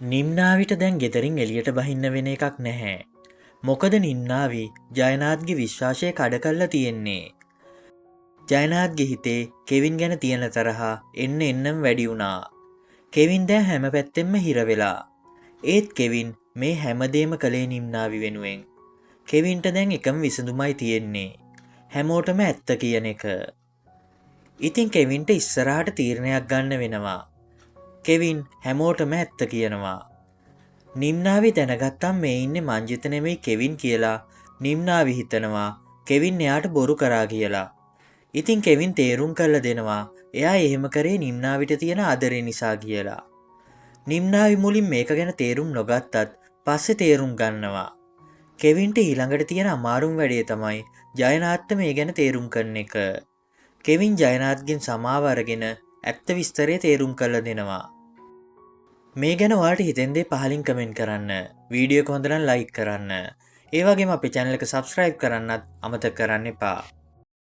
නිම්නාවිට දැන් ගෙදරින් එළියට බහින්න වෙන එකක් නැහැ. මොකද නිම්නාවි ජයනාත්ගේ විශ්වාසය කඩ කරලා තියෙන්නේ. ජයනාත්ගේ හිතේ කෙවින් ගැන තියෙන තරහා එන්නම් වැඩි වුණා. කෙවින් දැන් හැම පැත්තෙම හිර වෙලා. ඒත් කෙවින් මේ හැමදේම කළේ නිම්නාවි වෙනුවෙන්. කෙවින්ට දැන් එකම විසඳුමයි තියෙන්නේ. හැමෝටම ඇත්ත කියන එක. ඉතින් කෙවින්ට ඉස්සරහට තීරණයක් ගන්න වෙනවා. කෙවින් හැමෝටම ඇත්ත කියනවා. නිම්නාවි දැනගත්තම් මේ ඉන්නේ මංජිත නෙමෙයි කෙවින් කියලා නිම්නාවි හිතනවා කෙවින් එයාට බොරු කරා කියලා. ඉතින් කෙවින් තේරුම් කරලා දෙනවා එයා එහෙම කරේ නිම්නාවිට තියෙන ආදරේ නිසා කියලා. නිම්නාවි මුලින් මේක ගැන තේරුම් නොගත්තත් පස්සේ තේරුම් ගන්නවා. කෙවින්ට ඊළඟට තියෙන අමාරුම වැඩේ තමයි ජයනාත්ට මේ ගැන තේරුම් කරන එක. කෙවින් ජයනාත්ගෙන් සමාව අරගෙන ඇත්ත විස්තරය තේරුම් කරලා දෙනවා. මේ ගැන ඔයාලට හිතෙන දේ පහලින් කමෙන්ට් කරන්න. වීඩියෝ එක හොඳ නම් ලයික් කරන්න. ඒ වගේම අපේ channel එක subscribe කරන්නත් අමතක කරන්න එපා.